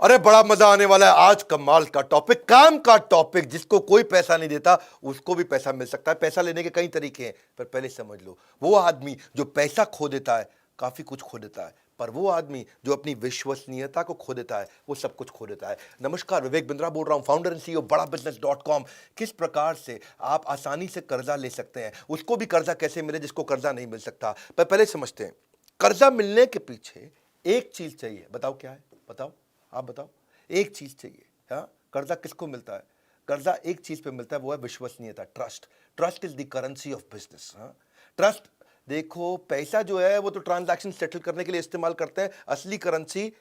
अरे बड़ा मजा आने वाला है आज। कमाल का टॉपिक, काम का टॉपिक। जिसको कोई पैसा नहीं देता उसको भी पैसा मिल सकता है। पैसा लेने के कई तरीके हैं, पर पहले समझ लो, वो आदमी जो पैसा खो देता है काफी कुछ खो देता है, पर वो आदमी जो अपनी विश्वसनीयता को खो देता है वो सब कुछ खो देता है। नमस्कार, विवेक बिंद्रा बोल रहा हूं, फाउंडर एंड सीईओ बड़ा बिजनेस.com। किस प्रकार से आप आसानी से कर्जा ले सकते हैं, उसको भी कर्जा कैसे मिले जिसको कर्जा नहीं मिल सकता। पर पहले समझते हैं, कर्जा मिलने के पीछे एक चीज चाहिए। बताओ क्या है? बताओ, आप बताओ। एक चीज चाहिए। हाँ, कर्जा किसको मिलता है? कर्जा एक चीज पे मिलता है, वो है विश्वसनीयता, trust. Trust is the currency of business. हाँ, ट्रस्ट। देखो, पैसा जो है वो तो ट्रांजैक्शन सेटल करने के लिए इस्तेमाल करते हैं। असली करेंसी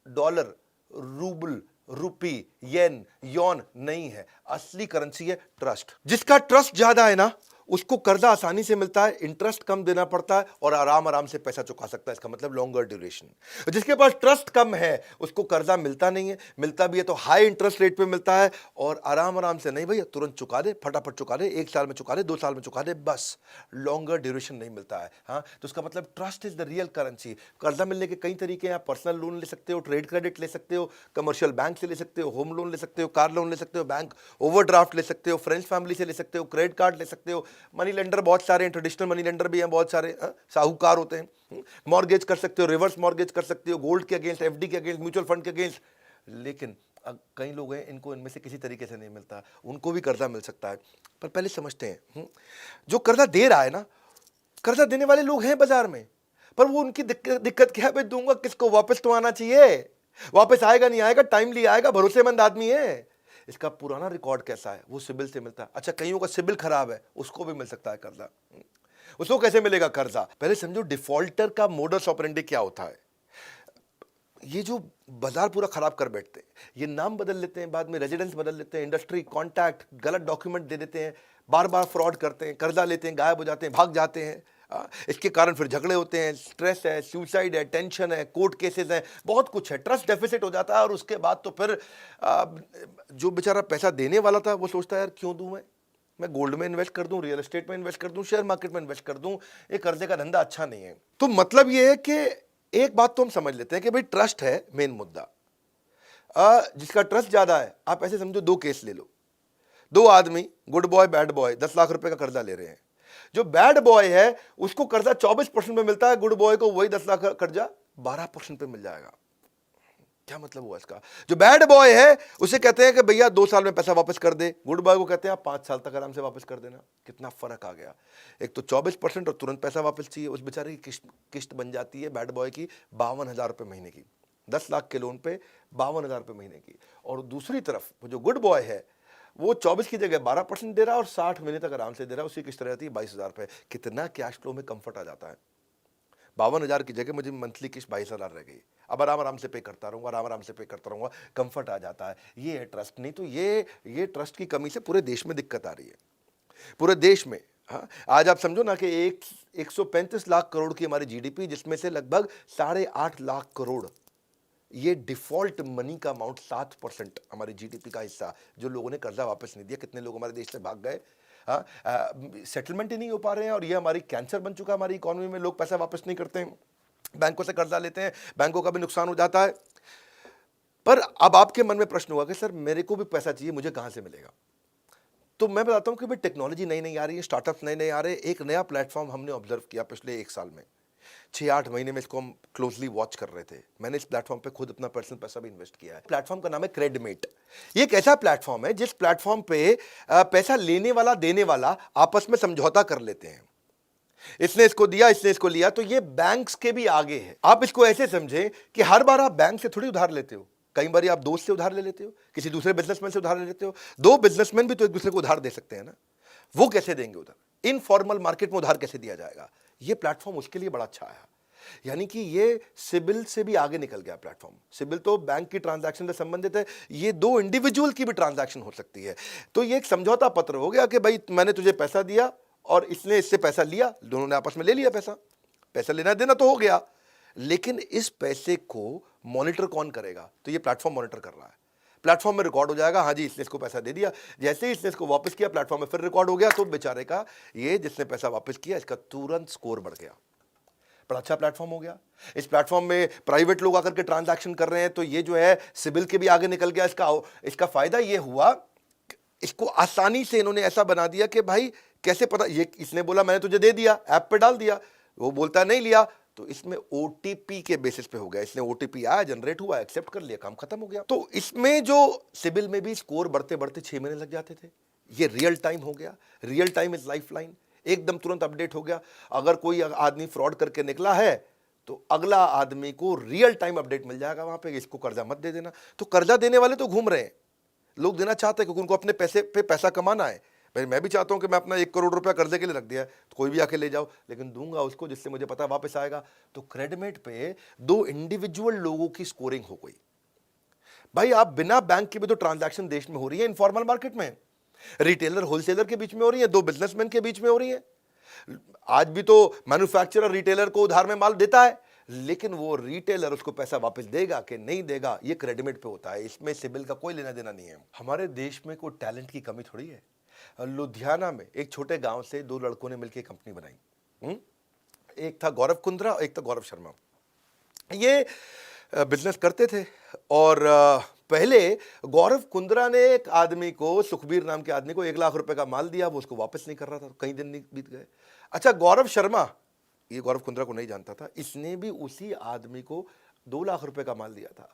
डॉलर, रूबल, रुपी, येन, यौन नहीं है। असली करेंसी है ट्रस्ट। जिसका ट्रस्ट ज्यादा है ना, उसको कर्जा आसानी से मिलता है, इंटरेस्ट कम देना पड़ता है और आराम आराम से पैसा चुका सकता है। इसका मतलब लॉन्गर ड्यूरेशन। जिसके पास ट्रस्ट कम है उसको कर्जा मिलता नहीं है, मिलता भी है तो हाई इंटरेस्ट रेट पे मिलता है और आराम आराम से नहीं, भैया तुरंत चुका दे, फटाफट चुका दे, 1 साल में चुका दे, 2 साल में चुका दे, बस। लॉन्गर ड्यूरेशन नहीं मिलता है। हाँ, तो इसका मतलब trust is the real currency. कर्जा मिलने के कई तरीके हैं। आप पर्सनल लोन ले सकते हो, ट्रेड क्रेडिट ले सकते हो, कमर्शियल बैंक से ले सकते हो, होम लोन ले सकते हो, कार लोन ले सकते हो, बैंक ओवरड्राफ्ट ले सकते हो, फ्रेंड्स फैमिली से ले सकते हो, क्रेडिट कार्ड ले सकते हो, मनी लेंडर बहुत सारे हैं, ट्रेडिशनल मनी लेंडर भी हैं बहुत सारे, साहूकार होते हैं। मॉर्गेज कर सकते हो, रिवर्स मॉर्गेज कर सकते हो, गोल्ड के अगेंस्ट, एफडी के अगेंस्ट, म्यूचुअल फंड के अगेंस्ट। लेकिन कई लोग हैं इनको इनमें से किसी तरीके से नहीं मिलता, उनको भी कर्जा मिल सकता है। पर पहले समझते हैं, जो कर्जा दे रहा है ना, कर्जा देने वाले लोग हैं बाजार में, पर वो उनकी दिक्कत क्या है? भाई दूंगा किसको? वापस तो आना चाहिए। वापस आएगा नहीं आएगा, टाइमली आएगा, भरोसेमंद आदमी है। इसका पुराना रिकॉर्ड कैसा है, वो सिबिल से मिलता है। अच्छा, कईयों का सिबिल खराब है, उसको भी मिल सकता है कर्जा। उसको कैसे मिलेगा कर्जा? पहले समझो डिफॉल्टर का मोडस ऑपरेंडी क्या होता है। ये जो बाजार पूरा खराब कर बैठते हैं, ये नाम बदल लेते हैं, बाद में रेजिडेंस बदल लेते हैं, इंडस्ट्री, कॉन्टैक्ट, गलत डॉक्यूमेंट दे देते हैं, बार बार फ्रॉड करते हैं, कर्जा लेते हैं, गायब हो जाते हैं, भाग जाते हैं। इसके कारण फिर झगड़े होते हैं, स्ट्रेस है, सुसाइड है, टेंशन है, कोर्ट केसेस है, बहुत कुछ है। ट्रस्ट डेफिसिट हो जाता है और उसके बाद तो फिर जो बेचारा पैसा देने वाला था वो सोचता है, यार क्यों दूं मैं गोल्ड में इन्वेस्ट कर दूं, रियल एस्टेट में इन्वेस्ट कर दूं, शेयर मार्केट में इन्वेस्ट कर दूं, ये कर्जे का धंधा अच्छा नहीं है। तो मतलब ये है कि एक बात तो हम समझ लेते हैं कि भाई ट्रस्ट है मेन मुद्दा। जिसका ट्रस्ट ज्यादा है, आप ऐसे समझो, 2 केस ले लो। 2 आदमी, good boy bad boy, 10 lakh रुपए का कर्जा ले रहे हैं। जो बैड बॉय है उसको कर्जा 24% पे मिलता है, गुड बॉय को वही 10 लाख का कर्जा 12% पे मिल जाएगा। क्या मतलब हुआ इसका? जो बैड बॉय है उसे कहते हैं कि भैया 2 साल में पैसा वापस कर दे, गुड बॉय को कहते हैं आप 5 साल तक आराम से वापस कर देना। कितना फर्क आ गया। एक तो 24% और तुरंत पैसा वापस चाहिए। उस बेचारे की किस्त बन जाती है बैड बॉय की 52,000 रुपए महीने की, 10 लाख के लोन पे 52,000 रुपए महीने की। और दूसरी तरफ वो जो गुड बॉय है वो 24 की जगह 12% दे रहा है और 60 महीने तक आराम से दे रहा है। उसकी किस्त रहती है 22,000 रुपए। कितना कैश फ्लो में कंफर्ट आ जाता है। 52,000 की जगह मुझे मंथली किस्त 22,000 रह गई। अब आराम आराम से पे करता रहूंगा, आराम आराम से पे करता रहूंगा, कंफर्ट आ जाता है। ये है ट्रस्ट। नहीं तो ये ट्रस्ट की कमी से पूरे देश में दिक्कत आ रही है, पूरे देश में। हाँ, आज आप समझो ना कि 135 लाख करोड़ की हमारी जीडीपी, जिसमें से लगभग 8.5 लाख करोड़ ये डिफॉल्ट मनी का अमाउंट, 7% हमारी जीडीपी का हिस्सा, जो लोगों ने कर्जा वापस नहीं दिया। कितने लोग हमारे देश से भाग गए, सेटलमेंट ही नहीं हो पा रहे हैं। और ये हमारी कैंसर बन चुका है हमारी इकोनॉमी में। लोग पैसा वापस नहीं करते हैं, बैंकों से कर्जा लेते हैं, बैंकों का भी नुकसान हो जाता है। पर अब आपके मन में प्रश्न होगा कि सर मेरे को भी पैसा चाहिए, मुझे कहां से मिलेगा? तो मैं बताता हूं कि भाई टेक्नोलॉजी नई नई आ रही है, स्टार्टअप्स नए नए आ रहे हैं। एक नया प्लेटफॉर्म हमने ऑब्जर्व किया पिछले 1 साल में, 6-8 महीने में इसको हम क्लोजली वॉच कर रहे थे। मैंने इस प्लेटफॉर्म पे खुद अपना पर्सनल पैसा भी इन्वेस्ट किया है। प्लेटफॉर्म का नाम है क्रेडमेट। ये एक ऐसा प्लेटफॉर्म है जिस प्लेटफॉर्म पे पैसा लेने वाला देने वाला आपस में समझौता कर लेते हैं। इसने इसको दिया, इसने इसको लिया। तो ये बैंक्स के भी आगे है। आप इसको ऐसे समझें कि हर बार आप बैंक से थोड़ी उधार लेते हो, कई बार आप दोस्त से उधार ले लेते हो, किसी दूसरे बिजनेसमैन से उधार ले लेते हो। 2 बिजनेसमैन भी तो एक दूसरे को उधार दे सकते हैं ना। वो कैसे देंगे उधार? इनफॉर्मल मार्केट में उधार कैसे दिया जाएगा? ये प्लेटफॉर्म उसके लिए बड़ा अच्छा है। यानी कि ये सिबिल से भी आगे निकल गया प्लेटफॉर्म। सिबिल तो बैंक की ट्रांजैक्शन से संबंधित है, ये 2 इंडिविजुअल की भी ट्रांजैक्शन हो सकती है। तो ये एक समझौता पत्र हो गया कि भाई मैंने तुझे पैसा दिया और इसने इससे पैसा लिया, दोनों ने आपस में ले लिया पैसा। पैसा लेना देना तो हो गया, लेकिन इस पैसे को मॉनिटर कौन करेगा? तो ये प्लेटफॉर्म मॉनिटर कर रहा है। प्लेटफॉर्म में रिकॉर्ड हो जाएगा, हाँ जी इसने इसको पैसा दे दिया। जैसे ही इसने इसको वापस किया, प्लेटफॉर्म में फिर रिकॉर्ड हो गया, तो बेचारे का, ये जिसने पैसा वापस किया, इसका तुरंत स्कोर बढ़ गया। बड़ा अच्छा प्लेटफॉर्म हो गया। इस प्लेटफॉर्म में प्राइवेट लोग आकर के ट्रांजैक्शन कर रहे हैं, तो ये जो है सिबिल के भी आगे निकल गया। इसका फायदा ये हुआ, इसको आसानी से इन्होंने ऐसा बना दिया कि भाई कैसे पता, ये इसने बोला मैंने तुझे दे दिया, ऐप पे डाल दिया, वो बोलता नहीं लिया, तो इसमें ओटीपी के बेसिस पे हो गया। इसने ओटीपी आया, जनरेट हुआ, एक्सेप्ट कर लिया, काम खत्म हो गया। तो इसमें जो सिबिल में भी स्कोर बढ़ते बढ़ते 6 महीने लग जाते थे, ये रियल टाइम हो गया। Real time is life line, एकदम तुरंत अपडेट हो गया। अगर कोई आदमी फ्रॉड करके निकला है तो अगला आदमी को रियल टाइम अपडेट मिल जाएगा वहां पे, इसको कर्जा मत दे देना। तो कर्जा देने वाले तो घूम रहे हैं, लोग देना चाहते हैं क्योंकि उनको अपने पैसे पे पैसा कमाना है। भाई मैं भी चाहता हूं कि मैं अपना 1 करोड़ रुपया कर्जे के लिए रख दिया है, तो कोई भी आके ले जाओ, लेकिन दूंगा उसको जिससे मुझे पता वापस आएगा। तो क्रेडिट पे 2 इंडिविजुअल लोगों की स्कोरिंग हो गई। भाई आप बिना बैंक के भी तो ट्रांजैक्शन देश में हो रही है, इनफॉर्मल मार्केट में, रिटेलर होलसेलर के बीच में हो रही है, 2 बिजनेसमैन के बीच में हो रही है। आज भी तो मैन्युफैक्चरर रिटेलर को उधार में माल देता है, लेकिन वो रिटेलर उसको पैसा वापस देगा कि नहीं देगा, ये क्रेडिट पे होता है। इसमें सिबिल का कोई लेना देना नहीं है। हमारे देश में कोई टैलेंट की कमी थोड़ी है। लुधियाना में एक छोटे गांव से 2 लड़कों ने मिलकर कंपनी बनाई। एक था गौरव कुंद्रा, एक था गौरव शर्मा। ये बिजनेस करते थे, और पहले गौरव कुंद्रा ने एक आदमी को, सुखबीर नाम के आदमी को 1 लाख रुपए का माल दिया, वो उसको वापस नहीं कर रहा था, कई दिन नहीं बीत गए। अच्छा, गौरव शर्मा, ये गौरव कुंद्रा को नहीं जानता था, इसने भी उसी आदमी को 2 लाख रुपए का माल दिया था,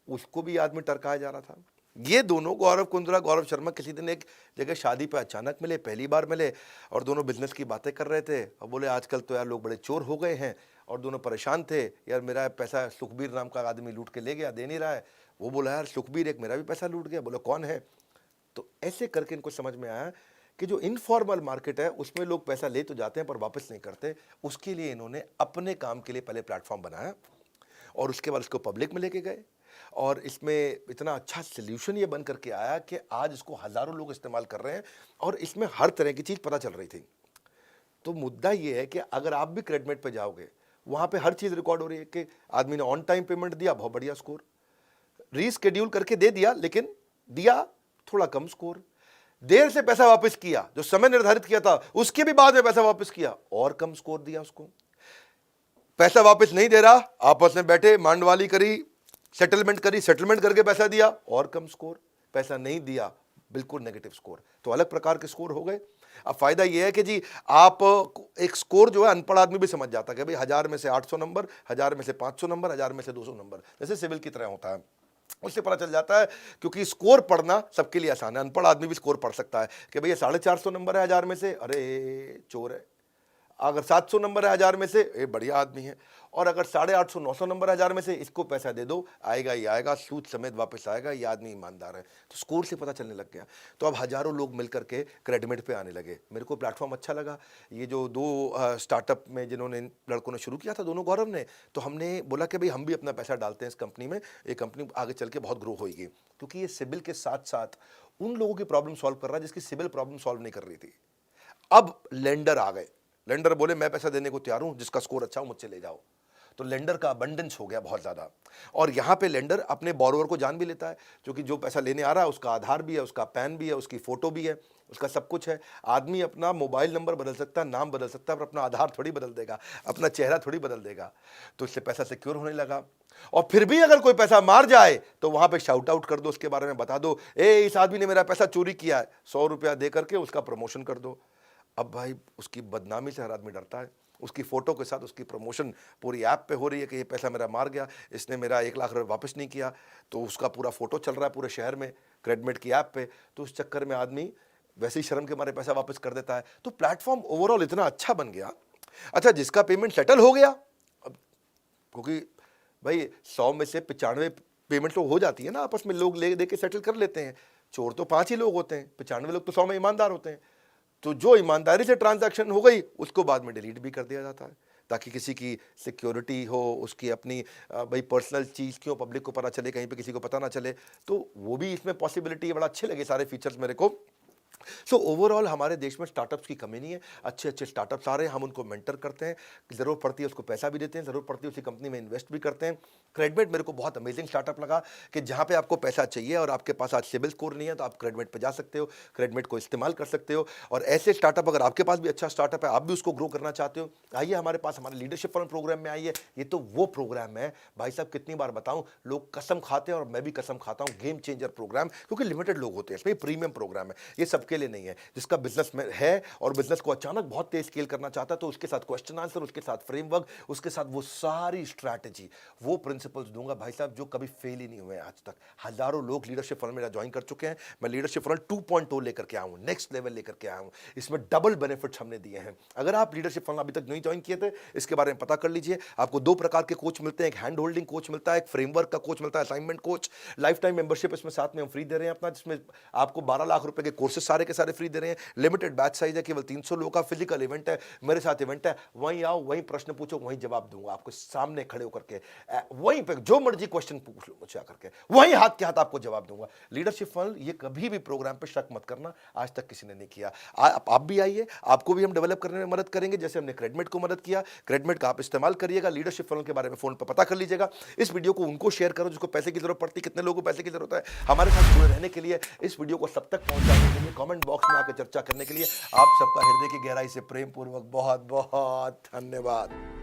उसको भी आदमी टरकाया जा रहा था। ये दोनों गौरव कुंद्रा, गौरव शर्मा किसी दिन एक जगह शादी पे अचानक मिले, पहली बार मिले, और दोनों बिजनेस की बातें कर रहे थे। और बोले आजकल तो यार लोग बड़े चोर हो गए हैं, और दोनों परेशान थे, यार मेरा पैसा सुखबीर नाम का आदमी लूट के ले गया, दे नहीं रहा है। वो बोला यार सुखबीर एक मेरा भी पैसा लूट गया। बोला कौन है? तो ऐसे करके इनको समझ में आया कि जो इनफॉर्मल मार्केट है उसमें लोग पैसा ले तो जाते हैं पर वापस नहीं करते। उसके लिए इन्होंने अपने काम के लिए पहले प्लेटफॉर्म बनाया, और उसके बाद इसको पब्लिक में लेके गए, और इसमें इतना अच्छा सोल्यूशन ये बन करके आया कि आज इसको हज़ारों लोग इस्तेमाल कर रहे हैं, और इसमें हर तरह की चीज़ पता चल रही थी। तो मुद्दा ये है कि अगर आप भी क्रेडिट पे जाओगे, वहाँ पे हर चीज़ रिकॉर्ड हो रही है कि आदमी ने ऑन टाइम पेमेंट दिया, बहुत बढ़िया स्कोर, रीस्केड्यूल करके दे दिया, लेकिन दिया थोड़ा कम स्कोर, देर से पैसा वापस किया, जो समय निर्धारित किया था उसके भी बाद में पैसा वापस किया, और कम स्कोर दिया उसको। पैसा वापस नहीं दे रहा, आपस में बैठे मांडवाली करी, सेटलमेंट करी, सेटलमेंट करके पैसा दिया, और कम स्कोर। पैसा नहीं दिया, बिल्कुल नेगेटिव स्कोर। तो अलग प्रकार के स्कोर हो गए। अब फायदा यह है कि जी आप एक स्कोर जो है अनपढ़ आदमी भी समझ जाता है कि भाई 1000 में से 800 नंबर, 1000 में से 500 नंबर, 1000 में से 200 नंबर, जैसे सिविल की तरह होता है, उससे पता चल जाता है। क्योंकि स्कोर पढ़ना सबके लिए आसान है, अनपढ़ आदमी भी स्कोर पढ़ सकता है कि भैया 450 नंबर है 1000 में से, अरे चोर है। अगर 700 नंबर है 1000 में से, ये बढ़िया आदमी है। और अगर 850 900 नंबर है 1000 में से, इसको पैसा दे दो, आएगा ही आएगा, सूद समेत वापस आएगा, ये आदमी ईमानदार है। तो स्कोर से पता चलने लग गया। तो अब हजारों लोग मिलकर के क्रेडिट पे आने लगे। मेरे को प्लेटफॉर्म अच्छा लगा। ये जो 2 स्टार्टअप में जिन्होंने लड़कों ने शुरू किया था, दोनों गौरव ने, तो हमने बोला कि भाई हम भी अपना पैसा डालते हैं इस कंपनी में, ये कंपनी आगे चल के बहुत ग्रो होगी। क्योंकि ये सिबिल के साथ साथ उन लोगों की प्रॉब्लम सॉल्व कर रहा है जिसकी सिबिल प्रॉब्लम सॉल्व नहीं कर रही थी। अब लेंडर आ गए, लेंडर बोले मैं पैसा देने को तैयार हूं, जिसका स्कोर अच्छा हो मुझसे ले जाओ। तो लेंडर का अबंडेंस हो गया बहुत ज़्यादा। और यहाँ पे लेंडर अपने बोरोवर को जान भी लेता है, क्योंकि जो पैसा लेने आ रहा है उसका आधार भी है, उसका पैन भी है, उसकी फ़ोटो भी है, उसका सब कुछ है। आदमी अपना मोबाइल नंबर बदल सकता है, नाम बदल सकता है, पर अपना आधार थोड़ी बदल देगा, अपना चेहरा थोड़ी बदल देगा। तो इससे पैसा सिक्योर होने लगा। और फिर भी अगर कोई पैसा मार जाए तो वहाँ पे शाउट आउट कर दो, उसके बारे में बता दो, इस आदमी ने मेरा पैसा चोरी किया है, 100 रुपया दे करके उसका प्रमोशन कर दो। अब भाई उसकी बदनामी से हर आदमी डरता है। उसकी फ़ोटो के साथ उसकी प्रमोशन पूरी ऐप पे हो रही है कि ये पैसा मेरा मार गया, इसने मेरा 1 लाख रुपये वापस नहीं किया, तो उसका पूरा फ़ोटो चल रहा है पूरे शहर में क्रेडिट की ऐप पे। तो उस चक्कर में आदमी वैसे ही शर्म के मारे पैसा वापस कर देता है। तो प्लेटफॉर्म ओवरऑल इतना अच्छा बन गया। अच्छा, जिसका पेमेंट सेटल हो गया, अब क्योंकि भाई 100 में से 95 पेमेंट तो हो जाती है ना, आपस में लोग ले दे के सेटल कर लेते हैं। चोर तो 5 ही लोग होते हैं, 95 लोग तो 100 में ईमानदार होते हैं। तो जो ईमानदारी से ट्रांजैक्शन हो गई उसको बाद में डिलीट भी कर दिया जाता है, ताकि किसी की सिक्योरिटी हो, उसकी अपनी भाई पर्सनल चीज़ क्यों पब्लिक को पता चले, कहीं पे किसी को पता ना चले। तो वो भी इसमें पॉसिबिलिटी है। बड़ा अच्छे लगे सारे फीचर्स मेरे को। सो ओवरऑल हमारे देश में स्टार्टअप्स की कमी नहीं है। अच्छे अच्छे स्टार्टअप्स आ रहे हैं, हम उनको मेंटर करते हैं, ज़रूरत पड़ती है उसको पैसा भी देते हैं, ज़रूरत पड़ती है उसी कंपनी में इन्वेस्ट भी करते हैं। क्रेडमेट मेरे को बहुत अमेजिंग स्टार्टअप लगा कि जहाँ पे आपको पैसा चाहिए और आपके पास आज सिबिल स्कोर नहीं है तो आप क्रेडमेट पे जा सकते हो, क्रेडमेट को इस्तेमाल कर सकते हो। और ऐसे स्टार्टअप, अगर आपके पास भी अच्छा स्टार्टअप है, आप भी उसको ग्रो करना चाहते हो, आइए हमारे पास, हमारे लीडरशिप फंड प्रोग्राम में आइए। ये तो वो प्रोग्राम है भाई साहब, कितनी बार बताऊं, लोग कसम खाते हैं और मैं भी कसम खाता हूं, गेम चेंजर प्रोग्राम, क्योंकि लिमिटेड लोग होते हैं इसमें, प्रीमियम प्रोग्राम है, ये सबके लिए नहीं है। जिसका बिजनेस में है और बिजनेस को अचानक बहुत तेज स्केल करना चाहता है, तो उसके साथ क्वेश्चन आंसर, उसके साथ फ्रेमवर्क, उसके साथ वो सारी स्ट्रैटेजी, वो प्रिंसिपल्स दूंगा भाई साहब जो कभी फेल ही नहीं हुए हैं आज तक। हजारों लोग लीडरशिप फंड मेरा ज्वाइन कर चुके हैं। मैं लीडरशिप फंड 2.0 लेकर के आया हूं, नेक्स्ट लेवल लेकर के आया हूं। इसमें डबल बेनिफिट्स हमने दिए हैं। अगर आप लीडरशिप फंड अभी तक नहीं ज्वाइन किए थे, इसके बारे में पता कर लीजिए। आपको दो प्रकार के कोच मिलते हैं, एक हैंड होल्डिंग कोच मिलता है, एक फ्रेमवर्क का कोच मिलता है, assignment coach. Life time membership इसमें साथ में हम फ्री दे रहे हैं अपना, जिसमें आपको 12 लाख रुपए के कोर्सेज सारे के सारे फ्री दे रहे हैं। लिमिटेड बैच साइज है, केवल 300 लोगों का फिजिकल इवेंट है, मेरे साथ इवेंट है। वहीं आओ, वहीं प्रश्न पूछो, वहीं जवाब दूंगा आपको सामने खड़े होकर के। वहीं पे जो मर्जी क्वेश्चन पूछ लो मुझसे आकर के, वहीं हाथ के हाथ आपको जवाब दूंगा। लीडरशिप फंड, ये कभी भी प्रोग्राम पे शक मत करना, आज तक किसी ने नहीं किया। आप भी आइए, आपको भी हम डेवलप करने में मदद करेंगे, जैसे हमने क्रेडमेट को मदद किया। क्रेडमेट का आप इस्तेमाल करिएगा, लीडरशिप फंड के बारे में फोन पर पता कर लीजिएगा। इस वीडियो को उनको शेयर करो जिसको पैसे की जरूरत पड़ती है। कितने लोगों को पैसे की जरूरत है, हमारे साथ जुड़े रहने के लिए, इस वीडियो को सब तक पहुंचाने के लिए, कमेंट बॉक्स में आकर चर्चा करने के लिए आप सबका हृदय की गहराई से प्रेम पूर्वक बहुत बहुत धन्यवाद।